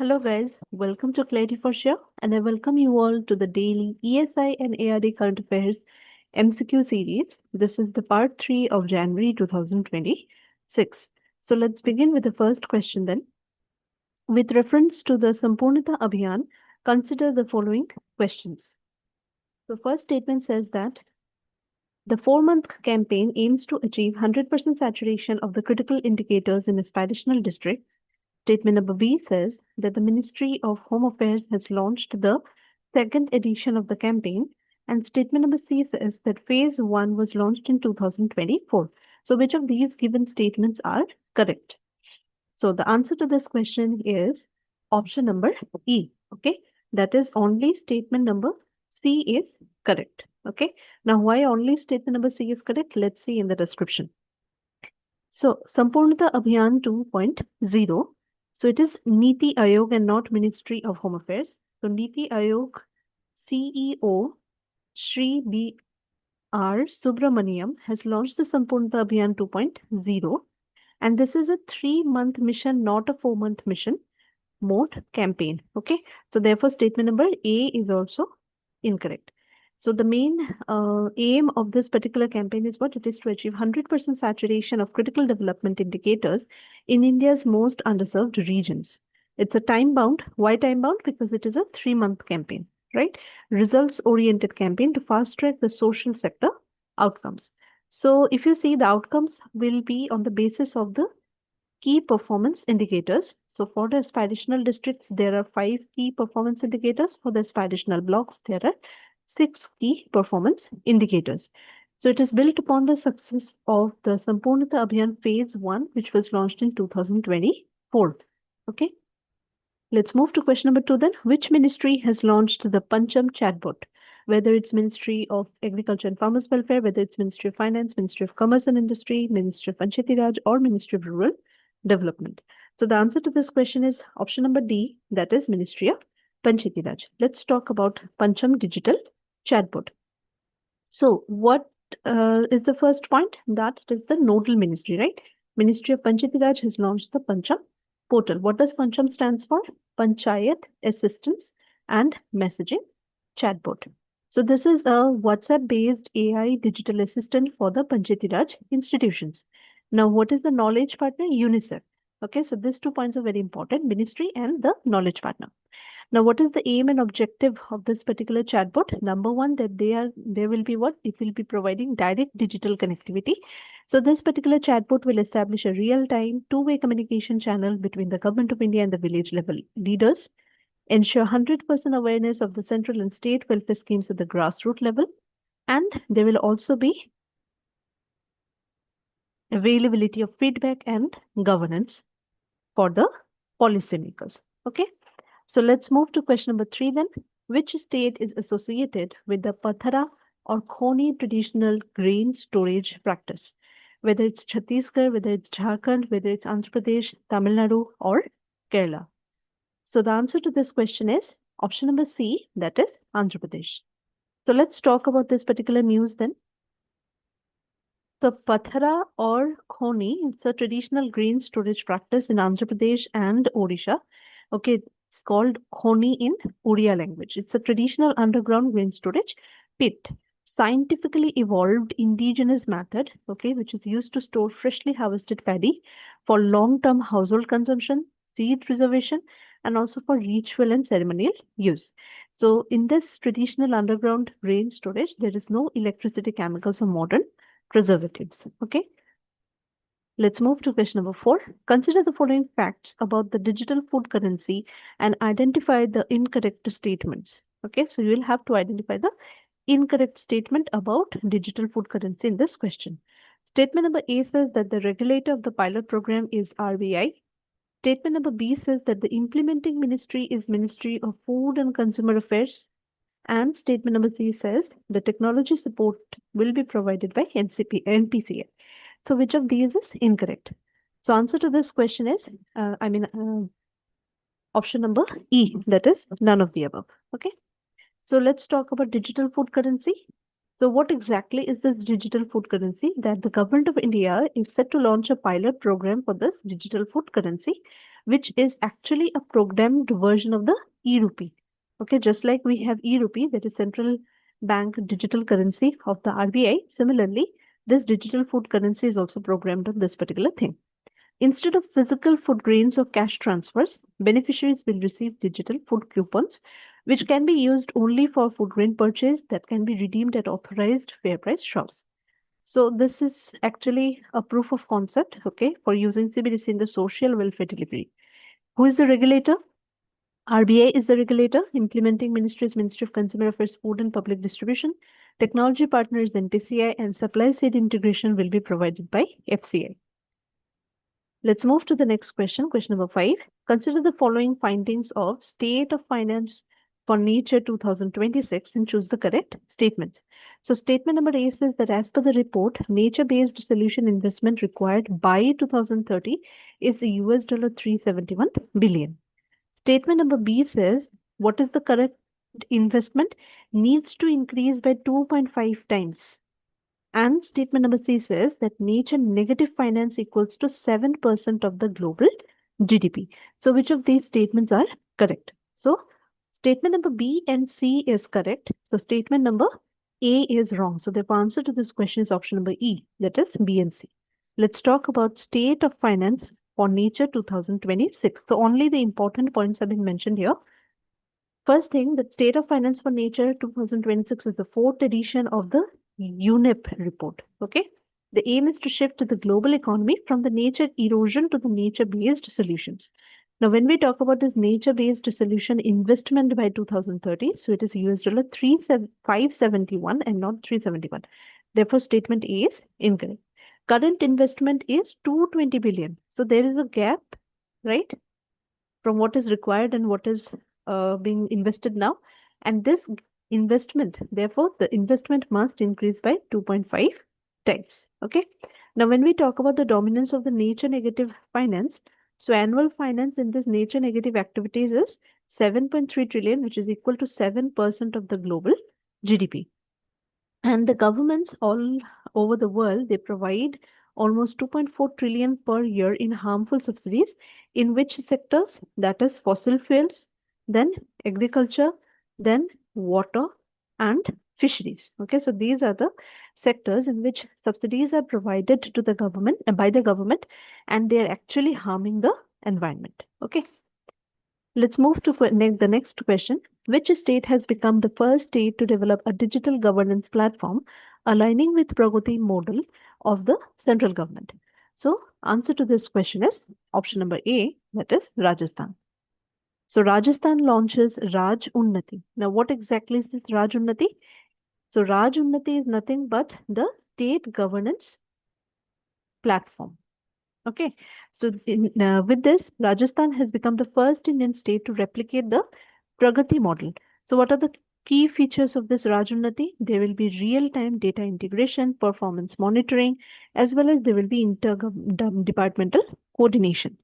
Hello guys, welcome to Clarity for Sure, and I welcome you all to the daily ESI and ARD current affairs MCQ series. This is the part 3 of January 2026. So let's begin with the first question then. With reference to the Sampurnata Abhiyan, consider the following questions. The first statement says that the 4-month campaign aims to achieve 100% saturation of the critical indicators in aspirational districts. Statement number B says that the Ministry of Home Affairs has launched the second edition of the campaign. And statement number C says that phase 1 was launched in 2024. So which of these given statements are correct? So the answer to this question is option number E. Okay, that is only statement number C is correct. Okay, now why only statement number C is correct? Let's see in the description. So Sampurnata Abhiyan 2.0. So it is Niti Aayog and not Ministry of Home Affairs. So Niti Aayog CEO Shri B.R. Subramaniam has launched the Sampurnata Abhiyan 2.0. And this is a 3-month mission, not a 4-month mission mode campaign. Okay. So therefore, statement number A is also incorrect. So the main aim of this particular campaign is what? It is to achieve 100% saturation of critical development indicators in India's most underserved regions. It's a time bound. Why time bound? Because it is a 3-month campaign, right? Results oriented campaign to fast track the social sector outcomes. So if you see, the outcomes will be on the basis of the key performance indicators. So for the aspirational districts, there are 5 key performance indicators. For the aspirational blocks, there are 6 key performance indicators. So it is built upon the success of the Sampurnata Abhiyan phase 1, which was launched in 2024. Okay. Let's move to question number 2 then. Which ministry has launched the Pancham chatbot? Whether it's Ministry of Agriculture and Farmers Welfare, whether it's Ministry of Finance, Ministry of Commerce and Industry, Ministry of Panchayati Raj, or Ministry of Rural Development. So the answer to this question is option number D, that is Ministry of Panchayati Raj. Let's talk about Pancham Digital Chatbot. So what is the first point? That it is the nodal ministry, right? Ministry of Panchayati Raj has launched the Pancham portal. What does Pancham stands for? Panchayat Assistance and Messaging Chatbot. So this is a WhatsApp-based AI digital assistant for the Panchayati Raj institutions. Now, what is the knowledge partner? UNICEF. Okay, so these 2 points are very important, ministry and the knowledge partner. Now, what is the aim and objective of this particular chatbot? Number one, that there will be what? It will be providing direct digital connectivity. So this particular chatbot will establish a real-time two-way communication channel between the government of India and the village level leaders, ensure 100% awareness of the central and state welfare schemes at the grassroots level, and there will also be availability of feedback and governance for the policymakers. Okay. So let's move to question number 3 then. Which state is associated with the Pathara or Khoni traditional grain storage practice? Whether it's Chhattisgarh, whether it's Jharkhand, whether it's Andhra Pradesh, Tamil Nadu, or Kerala. So the answer to this question is option number C, that is Andhra Pradesh. So let's talk about this particular news then. The Pathara or Khoni, it's a traditional grain storage practice in Andhra Pradesh and Odisha. Okay, it's called Khoni in Odia language. It's a traditional underground grain storage pit, scientifically evolved indigenous method, okay, which is used to store freshly harvested paddy for long-term household consumption, seed preservation, and also for ritual and ceremonial use. So in this traditional underground grain storage, there is no electricity, chemicals, or modern preservatives. Okay. Let's move to question number 4. Consider the following facts about the digital food currency and identify the incorrect statements. Okay, so you will have to identify the incorrect statement about digital food currency in this question. Statement number A says that the regulator of the pilot program is RBI. Statement number B says that the implementing ministry is Ministry of Food and Consumer Affairs. And statement number C says the technology support will be provided by NPCI. So which of these is incorrect? So answer to this question is, option number E, that is none of the above. Okay. So let's talk about digital food currency. So what exactly is this digital food currency? That the government of India is set to launch a pilot program for this digital food currency, which is actually a programmed version of the e-rupee. Okay, just like we have e-rupee, that is central bank digital currency of the RBI. Similarly, this digital food currency is also programmed on this particular thing. Instead of physical food grains or cash transfers, beneficiaries will receive digital food coupons, which can be used only for food grain purchase that can be redeemed at authorized fair price shops. So this is actually a proof of concept, okay, for using CBDC in the social welfare delivery. Who is the regulator? RBI is the regulator. Implementing ministry is Ministry of Consumer Affairs, Food and Public Distribution. Technology partner is NPCI, and supply side integration will be provided by FCI. Let's move to the next question, question number 5. Consider the following findings of State of Finance for Nature 2026 and choose the correct statements. So statement number A says that as per the report, nature-based solution investment required by 2030 is US dollar 371 billion. Statement number B says what is the correct investment needs to increase by 2.5 times. And statement number C says that nature negative finance equals to 7% of the global GDP. So which of these statements are correct? So statement number B and C is correct. So statement number A is wrong. So the answer to this question is option number E, that is B and C. Let's talk about state of finance for nature 2026. So only the important points have been mentioned here. First thing, the State of Finance for Nature 2026 is the fourth edition of the UNEP report. Okay. The aim is to shift the global economy from the nature erosion to the nature-based solutions. Now, when we talk about this nature-based solution investment by 2030, so it is US dollar 571 and not 371. Therefore, statement A is incorrect. Current investment is 220 billion. So there is a gap, right, from what is required and what is being invested now. And this investment, therefore, the investment must increase by 2.5 times. Okay. Now, when we talk about the dominance of the nature negative finance, so annual finance in this nature negative activities is 7.3 trillion, which is equal to 7% of the global GDP. And the governments all over the world, they provide almost 2.4 trillion per year in harmful subsidies in which sectors? That is fossil fuels, then agriculture, then water and fisheries. Okay, so these are the sectors in which subsidies are provided to the government by the government, and they are actually harming the environment. Okay. Let's move to the next question. Which state has become the first state to develop a digital governance platform aligning with Pragati model of the central government? So, answer to this question is option number A, that is Rajasthan. So, Rajasthan launches Raj Unnati. Now, what exactly is this Raj Unnati? So, Raj Unnati is nothing but the state governance platform. Okay, so with this, Rajasthan has become the first Indian state to replicate the Pragati model. So, what are the key features of this Rajunnati? There will be real-time data integration, performance monitoring, as well as there will be interdepartmental coordination.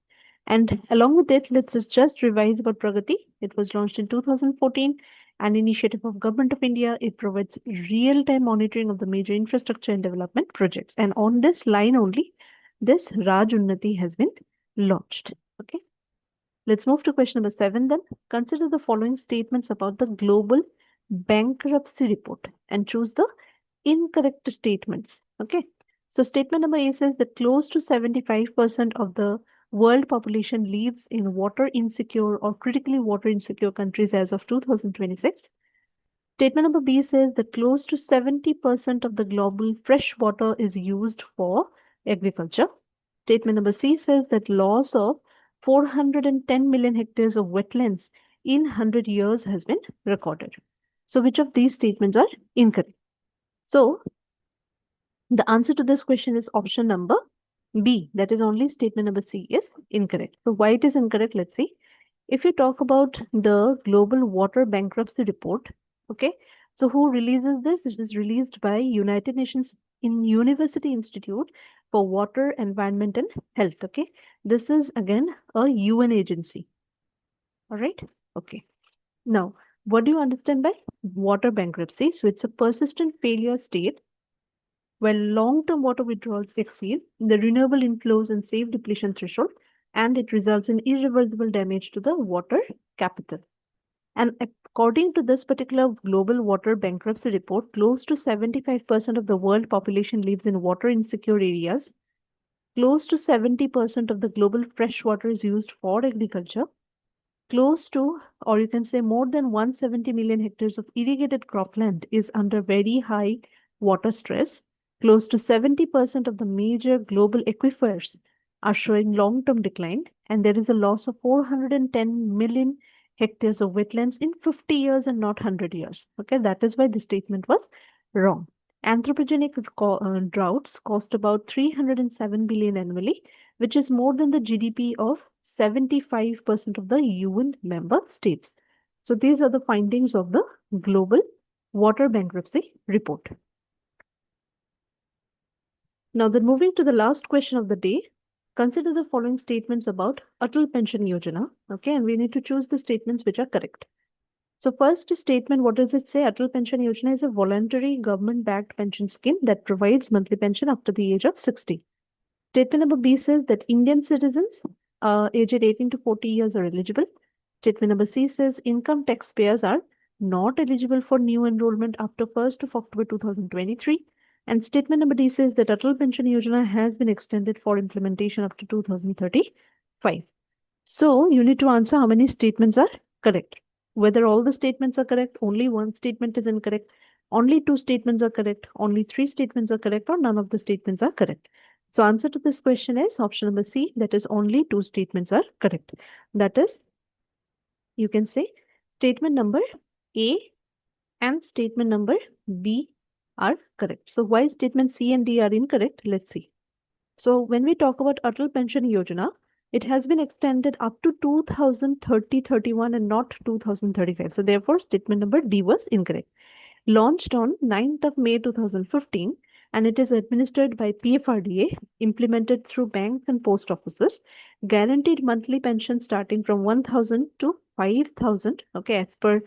And along with it, let's just revise about Pragati. It was launched in 2014, an initiative of Government of India. It provides real-time monitoring of the major infrastructure and development projects. And on this line only, this Raj Unnati has been launched. Okay. Let's move to question number 7 then. Consider the following statements about the global bankruptcy report and choose the incorrect statements. Okay. So statement number A says that close to 75% of the world population lives in water insecure or critically water insecure countries as of 2026. Statement number B says that close to 70% of the global fresh water is used for agriculture. Statement number C says that loss of 410 million hectares of wetlands in 100 years has been recorded. So which of these statements are incorrect? So the answer to this question is option number B. That is only statement number C is incorrect. So why it is incorrect? Let's see. If you talk about the global water bankruptcy report, okay, so who releases this? It is released by United Nations in University Institute for Water, Environment and Health. Okay, this is again a UN agency. All right. Okay. Now, what do you understand by water bankruptcy? So it's a persistent failure state where long-term water withdrawals exceed the renewable inflows and safe depletion threshold, and it results in irreversible damage to the water capital. And according to this particular global water bankruptcy report, close to 75% of the world population lives in water insecure areas. Close to 70% of the global fresh water is used for agriculture. Close to, or you can say more than 170 million hectares of irrigated cropland is under very high water stress. Close to 70% of the major global aquifers are showing long-term decline, and there is a loss of 410 million hectares of wetlands in 50 years and not 100 years. Okay, that is why the statement was wrong. Anthropogenic droughts cost about 307 billion annually, which is more than the GDP of 75% of the UN member states. So these are the findings of the Global Water Bankruptcy Report. Now then, moving to the last question of the day, consider the following statements about Atal Pension Yojana. Okay, and we need to choose the statements which are correct. So first statement, what does it say? Atal Pension Yojana is a voluntary government-backed pension scheme that provides monthly pension after the age of 60. Statement number B says that Indian citizens aged 18 to 40 years are eligible. Statement number C says income taxpayers are not eligible for new enrollment after 1st of October 2023. And statement number D says that Atal Pension Yojana has been extended for implementation up to 2035. So you need to answer how many statements are correct. Whether all the statements are correct, only one statement is incorrect, only two statements are correct, only three statements are correct, or none of the statements are correct. So answer to this question is option number C, that is only two statements are correct. That is, you can say statement number A and statement number B are correct. So why statement C and D are incorrect? Let's see. So when we talk about Atal Pension Yojana, it has been extended up to 2030-31 and not 2035. So therefore, statement number D was incorrect. Launched on 9th of May 2015, and it is administered by PFRDA, implemented through banks and post offices, guaranteed monthly pension starting from 1,000 to 5,000, okay, as per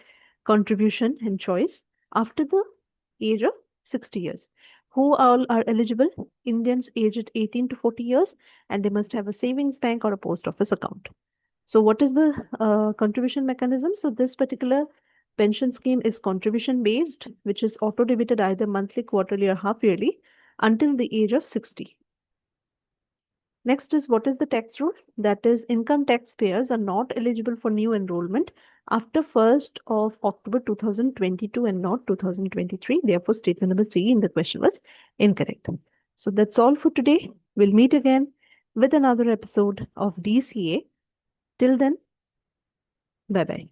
contribution and choice, after the age of 60 years. Who all are eligible? Indians aged 18 to 40 years, and they must have a savings bank or a post office account. So what is the contribution mechanism? So this particular pension scheme is contribution based, which is auto debited either monthly, quarterly, or half yearly until the age of 60. Next is, what is the tax rule? That is, income taxpayers are not eligible for new enrollment after 1st of October 2022 and not 2023. Therefore, statement number C in the question was incorrect. So that's all for today. We'll meet again with another episode of DCA. Till then, bye-bye.